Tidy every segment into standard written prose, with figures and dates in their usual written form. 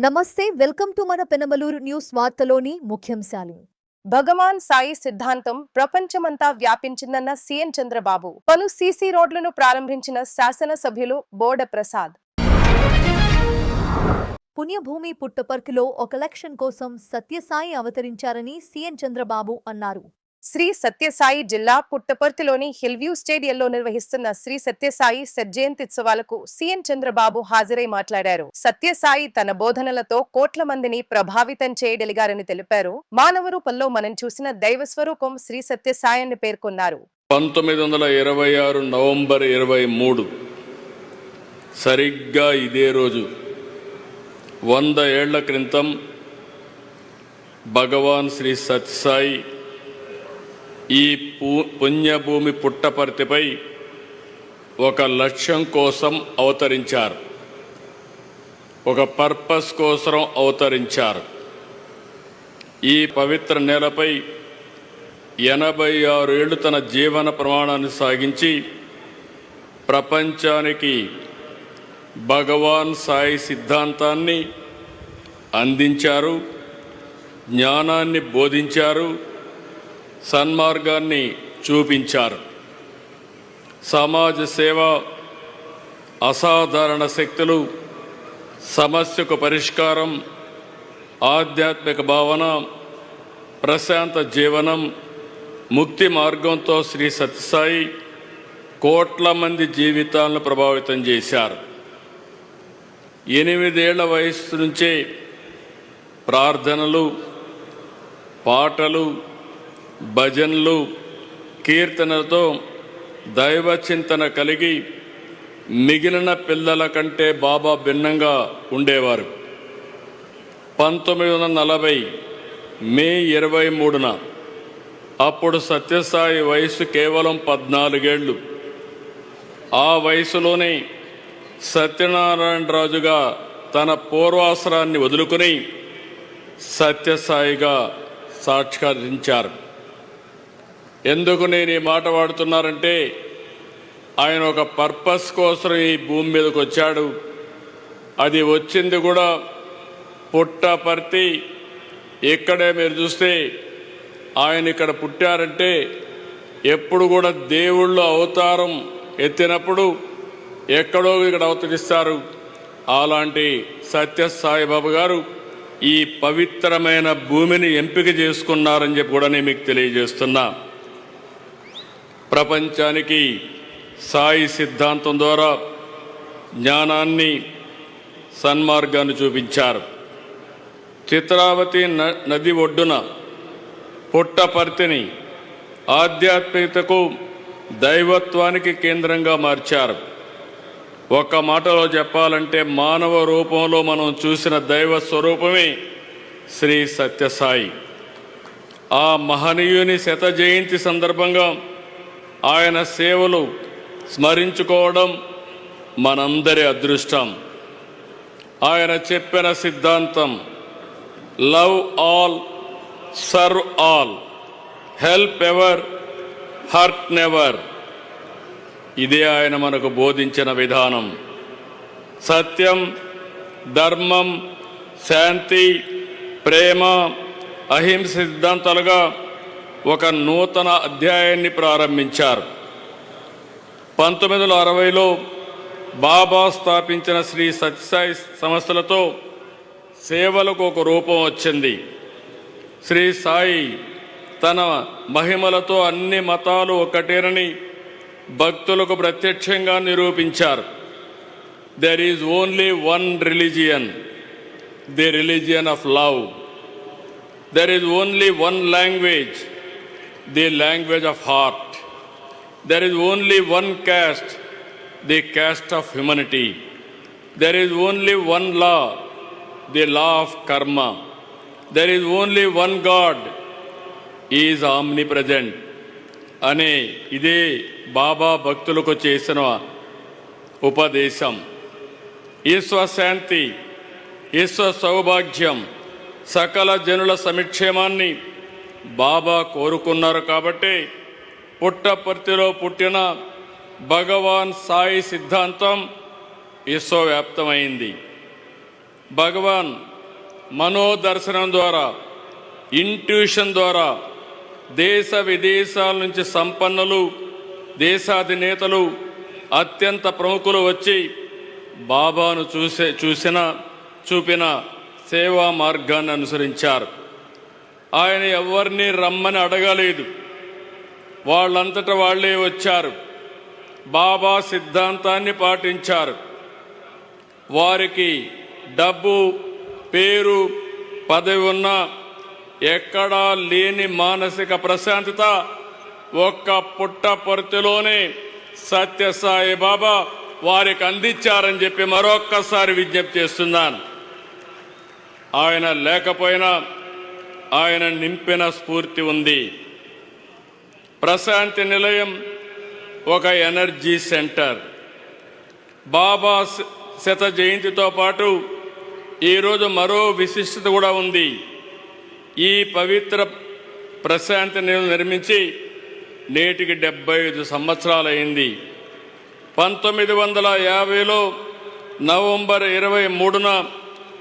నమస్తే, welcome to మన Penamaluru news వార్తలోని ముఖ్యాంశాలు. భగవాన్ సాయి సిద్ధాంతం ప్రపంచమంతా వ్యాపించిందన్న సీఎం చంద్రబాబు. పలు సీసీ రోడ్లను ప్రారంభించిన శాసనసభ్యులు బోడ ప్రసాద్. పుణ్యభూమి పుట్టపర్తిలో ఒక ఎలక్షన్ కోసం సత్యసాయి అవతరించారని సీఎం చంద్రబాబు అన్నారు. శ్రీ సత్యసాయి జిల్లా పుట్టపర్తిలోని హిల్వ్యూ స్టేడియంలో నిర్వహిస్తున్న శ్రీ సత్యసాయి జయంత్యుత్సవాలకు సీఎం చంద్రబాబు హాజరై మాట్లాడారు. సత్యసాయి తన బోధనలతో కోట్ల మందిని ప్రభావితం చేయగలిగారని తెలిపారు. మానవ రూపంలో మనం చూసిన దైవ స్వరూపం శ్రీ సత్యసాయిని పేర్కొన్నారు. 1926 నవంబర్ 23 సరిగ్గా ఇదే రోజు 100 ఏళ్ల క్రితం భగవాన్ శ్రీ సత్యసాయి ఈ పుణ్యభూమి పుట్టపర్తిపై ఒక లక్ష్యం కోసం అవతరించారు, ఒక పర్పస్ కోసం అవతరించారు. ఈ పవిత్ర నేలపై 86 ఏళ్ళు తన జీవన ప్రమాణాన్ని సాగించి ప్రపంచానికి భగవాన్ సాయి సిద్ధాంతాన్ని అందించారు, జ్ఞానాన్ని బోధించారు, సన్మార్గాన్ని చూపించారు. సమాజ సేవ, అసాధారణ శక్తులు, సమస్యకు పరిష్కారం, ఆధ్యాత్మిక భావన, ప్రశాంత జీవనం, ముక్తి మార్గంతో శ్రీ సత్యసాయి కోట్ల మంది జీవితాలను ప్రభావితం చేశారు. 8 ఏళ్ల వయస్సు నుంచే ప్రార్థనలు, పాటలు, భజనలు, కీర్తనలతో దైవ చింతన కలిగి మిగిలిన పిల్లల కంటే బాబా భిన్నంగా ఉండేవారు. 1940 మే 23న అప్పుడు సత్యసాయి వయసు కేవలం 14 ఏళ్ళు. ఆ వయసులోనే సత్యనారాయణరాజుగా తన పూర్వాశ్రాన్ని వదులుకొని సత్యసాయిగా సాక్షాత్కరించారు. ఎందుకు నేను ఈ మాట వాడుతున్నారంటే, ఆయన ఒక పర్పస్ కోసం ఈ భూమి మీదకి వచ్చాడు. అది వచ్చింది కూడా పుట్టపర్తి. ఇక్కడే మీరు చూస్తే ఆయన ఇక్కడ పుట్టారంటే ఎప్పుడు కూడా దేవుళ్ళు అవతారం ఎత్తినప్పుడు ఎక్కడో ఇక్కడ అవతరిస్తారు. అలాంటి సత్యసాయిబాబు గారు ఈ పవిత్రమైన భూమిని ఎంపిక చేసుకున్నారని చెప్పి కూడా నేను మీకు తెలియజేస్తున్నా. ప్రపంచానికి సాయి సిద్ధాంతం ద్వారా జ్ఞానాన్ని, సన్మార్గాన్ని చూపించారు. చిత్రావతి నది ఒడ్డున పుట్టపర్తిని ఆధ్యాత్మికతకు, దైవత్వానికి కేంద్రంగా మార్చారు. ఒక్క మాటలో చెప్పాలంటే మానవ రూపంలో మనం చూసిన దైవ స్వరూపమే శ్రీ సత్యసాయి. ఆ మహనీయుని జయంతి సందర్భంగా ఆయన సేవలు స్మరించుకోవడం మనందరి అదృష్టం. ఆయన చెప్పిన సిద్ధాంతం love all, serve all, help ever, hurt never. ఇదే ఆయన మనకు బోధించిన విధానం. సత్యం, ధర్మం, శాంతి, ప్రేమ, అహింస సిద్ధాంతాలుగా ఒక నూతన అధ్యాయాన్ని ప్రారంభించారు. 1960లో బాబా స్థాపించిన శ్రీ సత్యసాయి సంస్థలతో సేవలకు ఒక రూపం వచ్చింది. శ్రీ సాయి తన మహిమలతో అన్ని మతాలు ఒకటేనని భక్తులకు ప్రత్యక్షంగా నిరూపించారు. There is only one religion, the religion of love. There is only one language, the language of heart. There is only one caste, the caste of humanity. There is only one law, the law of karma. There is only one God, he is omnipresent. అనే ఇదే బాబా భక్తులకు చేసిన ఉపదేశం. ఈశ్వశాంతి, ఈశ్వర సౌభాగ్యం, సకల జనుల సమిక్షేమాన్ని బాబా కోరుకున్నారు. కాబట్టి పుట్టపర్తిలో పుట్టిన భగవాన్ సాయి సిద్ధాంతం విశ్వవ్యాప్తమైంది. భగవాన్ మనోదర్శనం ద్వారా, ఇంట్యూషన్ ద్వారా దేశ విదేశాల నుంచి సంపన్నులు, దేశాధినేతలు, అత్యంత ప్రముఖులు వచ్చి బాబాను చూపిన సేవా మార్గాన్ని అనుసరించారు. ఆయన ఎవరిని రమ్మని అడగలేదు, వాళ్ళంతట వాళ్ళే వచ్చారు. బాబా సిద్ధాంతాన్ని పాటించారు. వారికి డబ్బు, పేరు, పదవి ఉన్నా ఎక్కడా లేని మానసిక ప్రశాంతత ఒక్క పుట్టపర్తిలోనే సత్యసాయి బాబా వారికి అందించారని చెప్పి మరొక్కసారి విజ్ఞప్తి చేస్తున్నాను. ఆయన లేకపోయినా ఆయన నింపిన స్ఫూర్తి ఉంది. ప్రశాంతి నిలయం ఒక ఎనర్జీ సెంటర్. బాబా శత జయంతితో పాటు ఈరోజు మరో విశిష్టత కూడా ఉంది. ఈ పవిత్ర ప్రశాంతి నిలయం నిర్మించి నేటికి 75 సంవత్సరాలైంది. 1950లో నవంబర్ 23న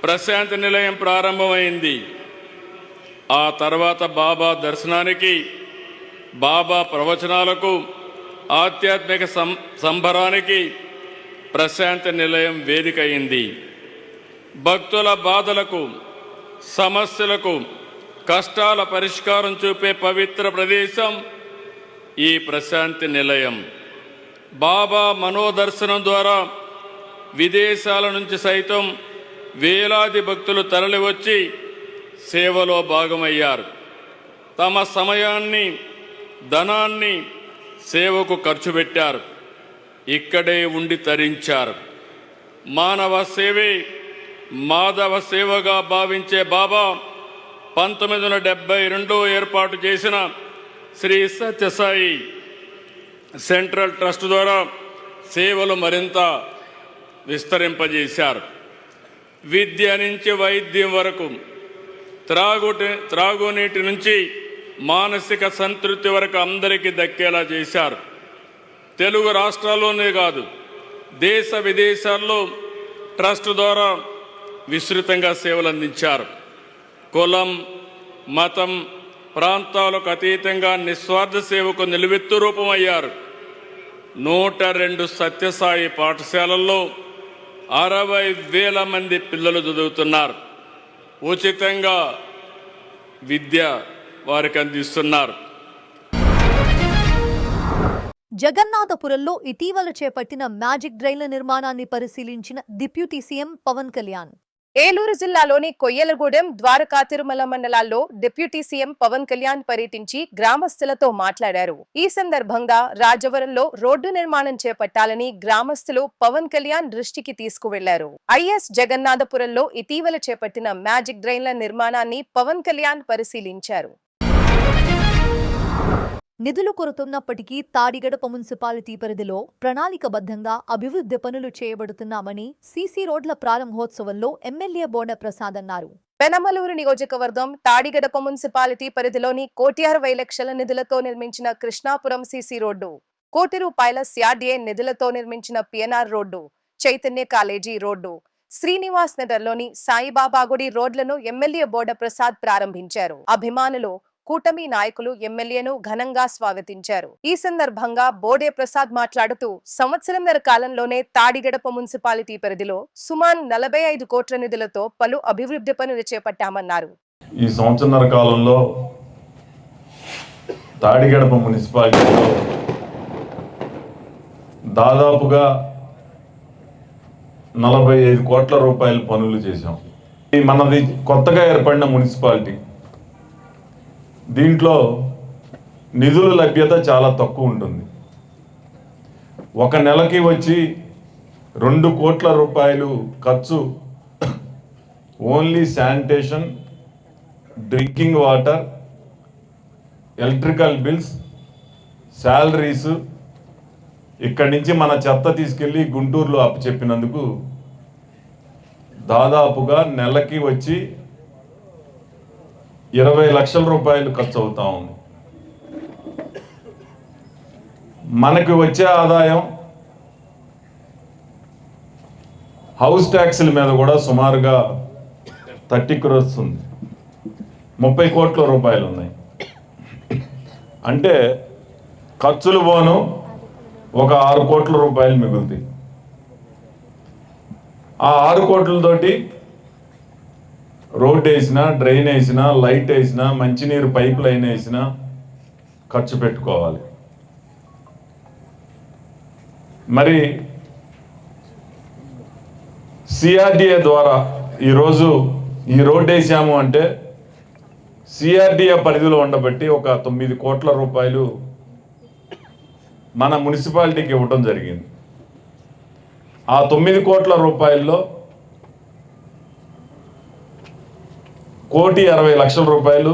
ప్రశాంతి నిలయం ప్రారంభమైంది. ఆ తర్వాత బాబా దర్శనానికి, బాబా ప్రవచనాలకు, ఆధ్యాత్మిక సంబరానికి ప్రశాంతి నిలయం వేదిక అయింది. భక్తుల బాధలకు, సమస్యలకు, కష్టాల పరిష్కారం చూపే పవిత్ర ప్రదేశం ఈ ప్రశాంతి నిలయం. బాబా మనోదర్శనం ద్వారా విదేశాల నుంచి సైతం వేలాది భక్తులు తరలివచ్చి సేవలో భాగమయ్యారు. తమ సమయాన్ని, ధనాన్ని సేవకు ఖర్చు పెట్టారు. ఇక్కడే ఉండి తరించారు. మానవ సేవే మాధవ సేవగా భావించే బాబా 1972 ఏర్పాటు చేసిన శ్రీ సత్యసాయి సెంట్రల్ ట్రస్ట్ ద్వారా సేవలు మరింత విస్తరింపజేశారు. విద్య నుంచి వైద్యం వరకు, త్రాగునీటి నుంచి మానసిక సంతృప్తి వరకు అందరికీ దక్కేలా చేశారు. తెలుగు రాష్ట్రాల్లోనే కాదు, దేశ విదేశాల్లో ట్రస్ట్ ద్వారా విస్తృతంగా సేవలు అందించారు. కులం, మతం, ప్రాంతాలకు అతీతంగా నిస్వార్థ సేవకు నిలువెత్తు రూపమయ్యారు. 102 సత్యసాయి పాఠశాలల్లో 60,000 మంది పిల్లలు చదువుతున్నారు. ఉచితంగా విద్య వారికి అందిస్తున్నారు. జగన్నాథపురంలో ఇటీవల చేపట్టిన మ్యాజిక్ డ్రైన్ల నిర్మాణాన్ని పరిశీలించిన డిప్యూటీ సీఎం పవన్ కళ్యాణ్. ఏలూరు జిల్లాలోని కొయ్యలగూడెం, ద్వారకా తిరుమల మండలాల్లో డిప్యూటీ సీఎం పవన్ కళ్యాణ్ పర్యటించి గ్రామస్తులతో మాట్లాడారు. ఈ సందర్భంగా రాజవరంలో రోడ్డు నిర్మాణం చేపట్టాలని గ్రామస్తులు పవన్ కళ్యాణ్ దృష్టికి తీసుకువెళ్లారు. ఐఎస్ జగన్నాథపురంలో ఇటీవల చేపట్టిన మ్యాజిక్ డ్రైన్ల నిర్మాణాన్ని పవన్ కళ్యాణ్ పరిశీలించారు. నిధులు కొరతున్నప్పటికీ తాడిగడప మున్సిపాలిటీ పరిధిలో ప్రణాళికబద్ధంగా అభివృద్ధి పనులు చేయబడుతున్నామని సీసీ రోడ్ల ప్రారంభోత్సవంలో ఎమ్మెల్యే బోడ ప్రసాద్ అన్నారు. పెనమలూరు నియోజకవర్గం తాడిగడప మున్సిపాలిటీ పరిధిలోని 1,60,00,000 నిధులతో నిర్మించిన కృష్ణాపురం సీసీ రోడ్డు, ₹1,00,00,000 CRDA నిధులతో నిర్మించిన PNR road, Chaitanya college road, Srinivas నగర్లోని సాయిబాబా గుడి రోడ్లను ఎమ్మెల్యే బోడ ప్రసాద్ ప్రారంభించారు. అభిమానులు, కూటమి నాయకులు ఎమ్మెల్యేను ఘనంగా స్వాగతించారు. ఈ సందర్భంగా బోడే ప్రసాద్ మాట్లాడుతూ సంవత్సరంన్నర కాలంలోనే తాడిగడప మున్సిపాలిటీ పరిధిలో సుమారు 45 కోట్ల నిధులతో పలు అభివృద్ధి పనులు చేపట్టామన్నారు. ఈ సంవత్సరంన్నర కాలంలో తాడిగడప మున్సిపాలిటీలో దాదాపుగా 45 కోట్ల రూపాయల పనులు చేశాం. మనది కొత్తగా ఏర్పడిన మున్సిపాలిటీ. దీంట్లో నిధుల లభ్యత చాలా తక్కువ ఉంటుంది. ఒక నెలకి వచ్చి 2 కోట్ల రూపాయలు ఖర్చు only sanitation, drinking water, electrical bills, salaries, ఇక్కడి నుంచి మన చెత్త తీసుకెళ్ళి గుంటూరులో అప్పచెప్పినందుకు దాదాపుగా నెలకి వచ్చి 20 లక్షల రూపాయలు ఖర్చు అవుతా ఉంది. మనకు వచ్చే ఆదాయం హౌస్ ట్యాక్స్ల మీద కూడా సుమారుగా 30 crores ఉంది, 30 కోట్ల రూపాయలు ఉన్నాయి. అంటే ఖర్చులు పోను ఒక 6 కోట్ల రూపాయలు మిగులుతాయి. ఆ 6 కోట్లతోటి రోడ్ వేసినా, డ్రైన్ వేసినా, లైట్ వేసినా, మంచినీరు పైప్ లైన్ వేసినా ఖర్చు పెట్టుకోవాలి. మరి సిఆర్డిఏ ద్వారా ఈరోజు ఈ రోడ్ వేసాము అంటే సిఆర్డిఏ పరిధిలో ఉండబట్టి ఒక 9 కోట్ల రూపాయలు మన మున్సిపాలిటీకి ఇవ్వటం జరిగింది. ఆ 9 కోట్ల రూపాయల్లో 1,60,00,000 రూపాయలు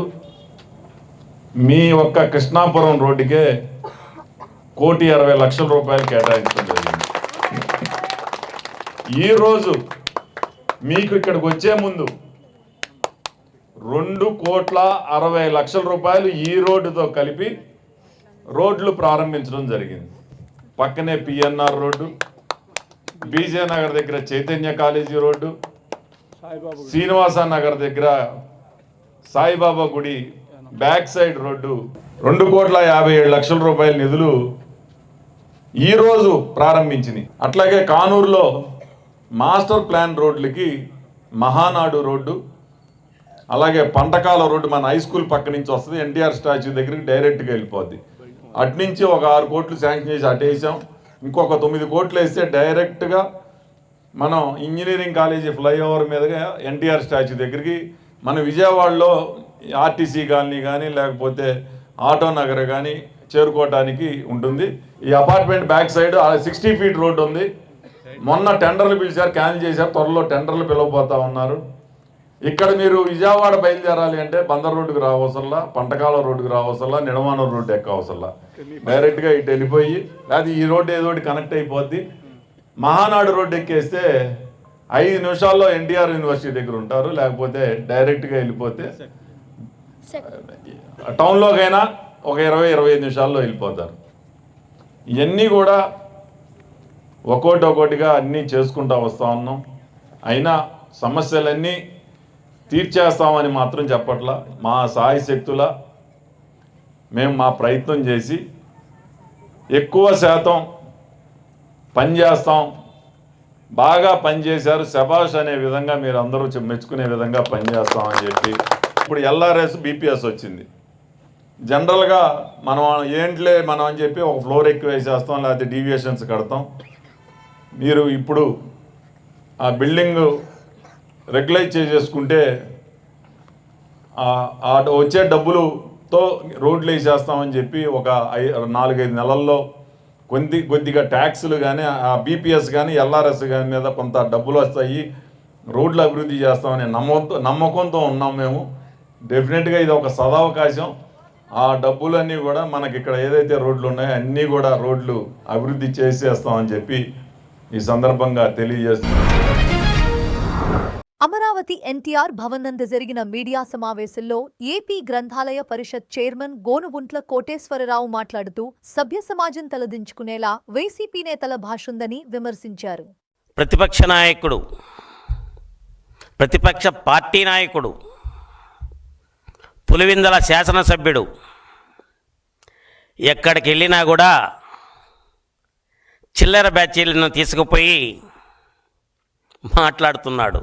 మీ ఒక్క కృష్ణాపురం రోడ్డుకే 1,60,00,000 రూపాయలు కేటాయించడం జరిగింది. ఈరోజు మీకు ఇక్కడికి వచ్చే ముందు 2,60,00,000 రూపాయలు ఈ రోడ్డుతో కలిపి రోడ్లు ప్రారంభించడం జరిగింది. పక్కనే పిఎన్ఆర్ రోడ్డు, బీజే నగర్ దగ్గర చైతన్య కాలేజీ రోడ్డు, శ్రీనివాస నగర్ దగ్గర సాయిబాబా గుడి బ్యాక్ సైడ్ రోడ్డు 2,57,00,000 రూపాయల నిధులు ఈరోజు ప్రారంభించింది. అట్లాగే కానూరులో మాస్టర్ ప్లాన్ రోడ్లకి మహానాడు రోడ్డు, అలాగే పంటకాల రోడ్డు మన హై స్కూల్ పక్క నుంచి వస్తుంది, ఎన్టీఆర్ స్టాచ్యూ దగ్గరికి డైరెక్ట్గా వెళ్ళిపోద్ది. అట్నుంచి ఒక 6 కోట్లు శాంక్షన్ చేసి అటు వేసాం. ఇంకొక 9 కోట్లు వేస్తే డైరెక్ట్గా మనం ఇంజనీరింగ్ కాలేజీ ఫ్లైఓవర్ మీదుగా ఎన్టీఆర్ స్టాచ్యూ దగ్గరికి మన విజయవాడలో ఆర్టీసీ కాలనీ కానీ లేకపోతే ఆటో నగర్ కానీ చేరుకోవటానికి ఉంటుంది. ఈ apartment back side 60 feet road ఉంది. మొన్న టెండర్లు పిలిచారు, క్యాన్సిల్ చేశారు, త్వరలో టెండర్లు పిలవబోతా ఉన్నారు. ఇక్కడ మీరు విజయవాడ బయలుదేరాలి అంటే బందర్ రోడ్డుకు రావసల్లా, పంటకాల రోడ్డుకు రావసల్లా, నిడమానూరు రోడ్డు ఎక్కవసల్లా, డైరెక్ట్గా ఇటు వెళ్ళిపోయి అది ఈ రోడ్డు ఏదో ఒకటి కనెక్ట్ అయిపోద్ది. మహానాడు రోడ్డు ఎక్కేస్తే 5 నిమిషాల్లో ఎన్టీఆర్ యూనివర్సిటీ దగ్గర ఉంటారు, లేకపోతే డైరెక్ట్గా వెళ్ళిపోతే టౌన్లోకైనా ఒక 20-25 నిమిషాల్లో వెళ్ళిపోతారు. ఇవన్నీ కూడా ఒక్కోటిగా అన్నీ చేసుకుంటూ వస్తూ ఉన్నాం. అయినా సమస్యలన్నీ తీర్చేస్తామని మాత్రం చెప్పట్లా. మా సాయశక్తుల మేము మా ప్రయత్నం చేసి ఎక్కువ శాతం పనిచేస్తాం. బాగా పనిచేశారు, శబాష్ అనే విధంగా మీరు అందరూ మెచ్చుకునే విధంగా పనిచేస్తామని చెప్పి ఇప్పుడు ఎల్ఆర్ఎస్ బీపీఎస్ వచ్చింది. జనరల్గా మనం ఏంట్లే మనం అని చెప్పి ఒక ఫ్లోర్ ఎక్కువ వేసేస్తాం, లేకపోతే డీవియేషన్స్ కడతాం. మీరు ఇప్పుడు ఆ బిల్డింగ్ రెగ్యులైజ్ చేసేసుకుంటే వచ్చే డబ్బులతో రోడ్లు వేసేస్తామని చెప్పి ఒక 4-5 నెలల్లో కొద్దిగా ట్యాక్సులు కానీ ఆ బీపీఎస్ కానీ ఎల్ఆర్ఎస్ కానీ మీద కొంత డబ్బులు వస్తాయి, రోడ్లు అభివృద్ధి చేస్తామనే నమ్మకంతో ఉన్నాం మేము. డెఫినెట్గా ఇది ఒక సదవకాశం. ఆ డబ్బులన్నీ కూడా మనకి ఇక్కడ ఏదైతే రోడ్లు ఉన్నాయో అన్నీ కూడా రోడ్లు అభివృద్ధి చేసేస్తామని చెప్పి ఈ సందర్భంగా తెలియజేస్తున్నాం. అమరావతి ఎన్టీఆర్ భవన్ నందు జరిగిన మీడియా సమావేశంలో ఏపీ గ్రంథాలయ పరిషత్ చైర్మన్ గోనుగుంట్ల కోటేశ్వరరావు మాట్లాడుతూ సభ్య సమాజం తలదించుకునేలా వైసీపీ నేతల భాషుందని విమర్శించారు. ప్రతిపక్ష నాయకుడు, ప్రతిపక్ష పార్టీ నాయకుడు, పులివిందల శాసనసభ్యుడు ఎక్కడికి వెళ్ళినా కూడా చిల్లర బ్యాచీలను తీసుకుపోయి మాట్లాడిస్తున్నాడు.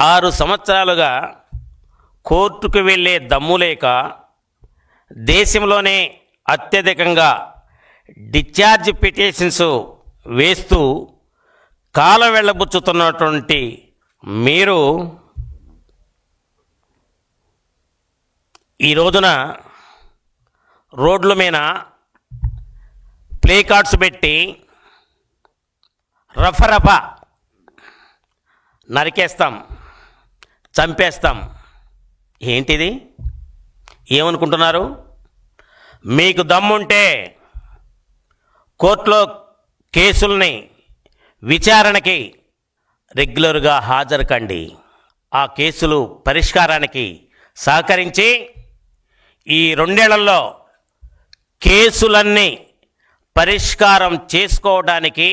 6 సంవత్సరాలుగా కోర్టుకు వెళ్ళే దమ్ము లేక దేశంలోనే అత్యధికంగా డిశ్చార్జ్ పిటిషన్స్ వేస్తూ కాలం వెళ్ళబుచ్చుతున్నటువంటి మీరు ఈ రోజున రోడ్ల మీద ప్లే కార్డ్స్ పెట్టి రఫరఫ నరికేస్తాం, చంపేస్తాం. ఏంటిది? ఏమనుకుంటున్నారు? మీకు దమ్ముంటే కోర్టులో కేసుల్ని విచారణకి రెగ్యులర్గా హాజరు కండి. ఆ కేసులు పరిష్కారానికి సహకరించి ఈ 2 ఏళ్లలో కేసులన్నీ పరిష్కారం చేసుకోవడానికి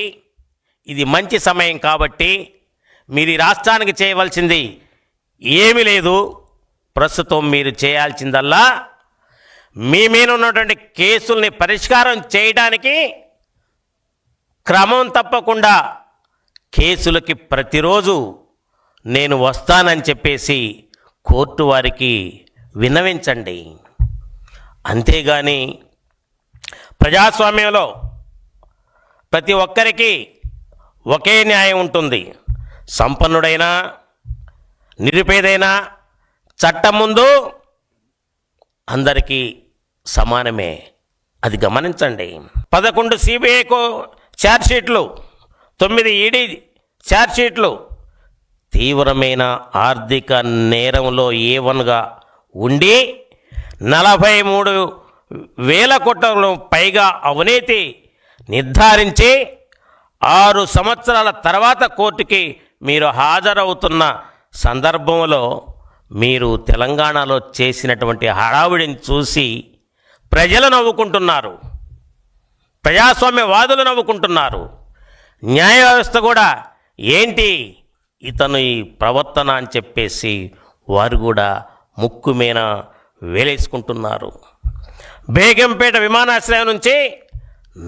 ఇది మంచి సమయం కాబట్టి మీరు ఈ రాష్ట్రానికి చేయవలసింది ఏమీ లేదు. ప్రస్తుతం మీరు చేయాల్సిందల్లా మీ మీద ఉన్నటువంటి కేసుల్ని పరిష్కారం చేయడానికి క్రమం తప్పకుండా కేసులకి ప్రతిరోజు నేను వస్తానని చెప్పేసి కోర్టు వారికి విన్నవించండి. అంతేగాని ప్రజాస్వామ్యంలో ప్రతి ఒక్కరికి ఒకే న్యాయం ఉంటుంది. సంపన్నుడైనా నిరుపేదైనా చట్టం ముందు అందరికీ సమానమే. అది గమనించండి. 11 సిబిఐకు ఛార్జ్షీట్లు, 9 ఈడీ ఛార్జ్షీట్లు తీవ్రమైన ఆర్థిక నేరంలో A1గా ఉండి 43,000 కోట్లకు పైగా అవినీతి నిర్ధారించి 6 సంవత్సరాల తర్వాత కోర్టుకి మీరు హాజరవుతున్న సందర్భంలో మీరు తెలంగాణలో చేసినటువంటి హడావిడిని చూసి ప్రజలు నవ్వుకుంటున్నారు, ప్రజాస్వామ్యవాదులు నవ్వుకుంటున్నారు. న్యాయ వ్యవస్థ కూడా ఏంటి ఇతను ఈ ప్రవర్తన అని చెప్పేసి వారు కూడా ముక్కు మీద వేలేసుకుంటున్నారు. బేగంపేట విమానాశ్రయం నుంచి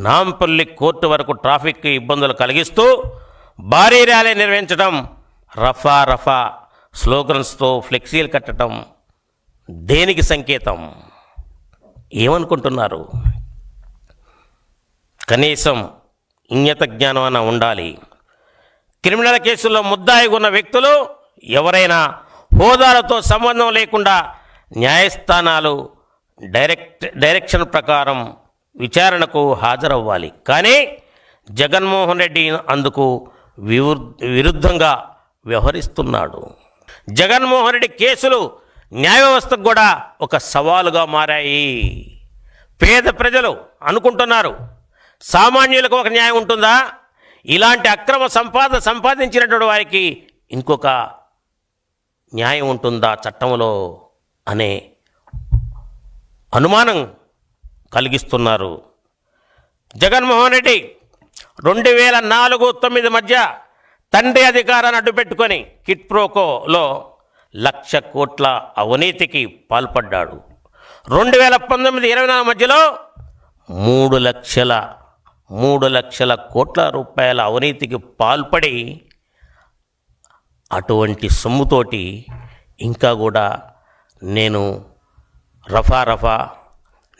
నాంపల్లి కోర్టు వరకు ట్రాఫిక్ ఇబ్బందులు కలిగిస్తూ భారీ ర్యాలీ నిర్వహించడం, రఫా రఫా స్లోగన్స్తో ఫ్లెక్సీలు కట్టడం దేనికి సంకేతం? ఏమనుకుంటున్నారు? కనీసం ఇంగిత జ్ఞానం అన్న ఉండాలి. క్రిమినల్ కేసుల్లో ముద్దాయిగా ఉన్న వ్యక్తులు ఎవరైనా హోదాలతో సంబంధం లేకుండా న్యాయస్థానాలు డైరెక్షన్ ప్రకారం విచారణకు హాజరవ్వాలి. కానీ జగన్మోహన్ రెడ్డి అందుకు విరుద్ధంగా వ్యవహరిస్తున్నాడు. జగన్మోహన్ రెడ్డి కేసులు న్యాయ వ్యవస్థకు కూడా ఒక సవాలుగా మారాయి. పేద ప్రజలు అనుకుంటున్నారు సామాన్యులకు ఒక న్యాయం ఉంటుందా, ఇలాంటి అక్రమ సంపాదించినటువంటి వారికి ఇంకొక న్యాయం ఉంటుందా చట్టంలో అనే అనుమానం కలిగిస్తున్నారు. జగన్మోహన్ రెడ్డి 2004-9 మధ్య తండ్రి అధికారాన్ని అడ్డుపెట్టుకొని కిట్ ప్రోకోలో 1,00,000 కోట్ల అవినీతికి పాల్పడ్డాడు. 2019-24 మధ్యలో 3 లక్షల కోట్ల రూపాయల అవినీతికి పాల్పడి అటువంటి సొమ్ముతోటి ఇంకా కూడా నేను రఫా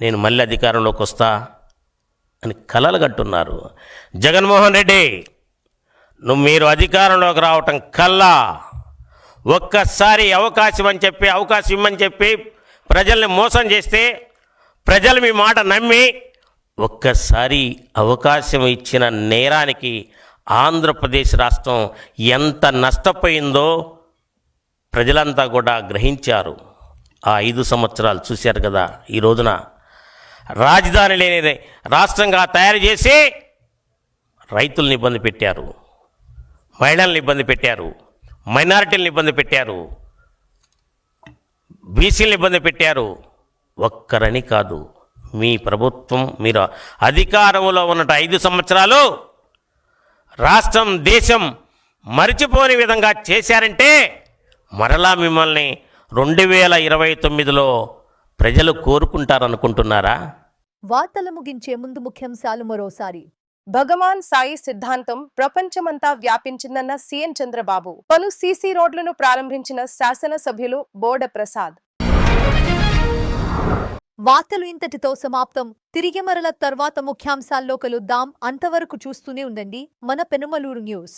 నేను మళ్ళీ అధికారంలోకి వస్తా అని కలలు కంటున్నారు. జగన్మోహన్ రెడ్డి మీరు అధికారంలోకి రావటం కల్లా ఒక్కసారి అవకాశం ఇమ్మని చెప్పి ప్రజల్ని మోసం చేస్తే ప్రజలు మీ మాట నమ్మి ఒక్కసారి అవకాశం ఇచ్చిన నేరానికి ఆంధ్రప్రదేశ్ రాష్ట్రం ఎంత నష్టపోయిందో ప్రజలంతా కూడా గ్రహించారు. ఆ 5 సంవత్సరాలు చూశారు కదా. ఈ రోజున రాజధాని లేని రాష్ట్రంగా తయారు చేసి రైతుల్ని ఇబ్బంది పెట్టారు, మహిళల్ని ఇబ్బంది పెట్టారు, మైనారిటీలను ఇబ్బంది పెట్టారు, బీసీలను ఇబ్బంది పెట్టారు. ఒక్కరని కాదు, మీ ప్రభుత్వం మీరు అధికారంలో ఉన్న 5 సంవత్సరాలు రాష్ట్రం దేశం మరిచిపోని విధంగా చేశారంటే మరలా మిమ్మల్ని 2029లో ప్రజలు కోరుకుంటారనుకుంటున్నారా? వార్తలు ముగించే ముందు ముఖ్యాంశాలు మరోసారి. భగవాన్ సాయి సిద్ధాంతం ప్రపంచమంతా వ్యాపించిందన్న సీఎం చంద్రబాబు. పలు సీసీ రోడ్లను ప్రారంభించిన శాసనసభ్యులు బోడ ప్రసాద్. వార్తలు ఇంతటితో సమాప్తం. తిరిగి మరల తర్వాత ముఖ్యాంశాల్లో కలుద్దాం. అంతవరకు చూస్తూనే ఉండండి మన పెనుమలూరు న్యూస్.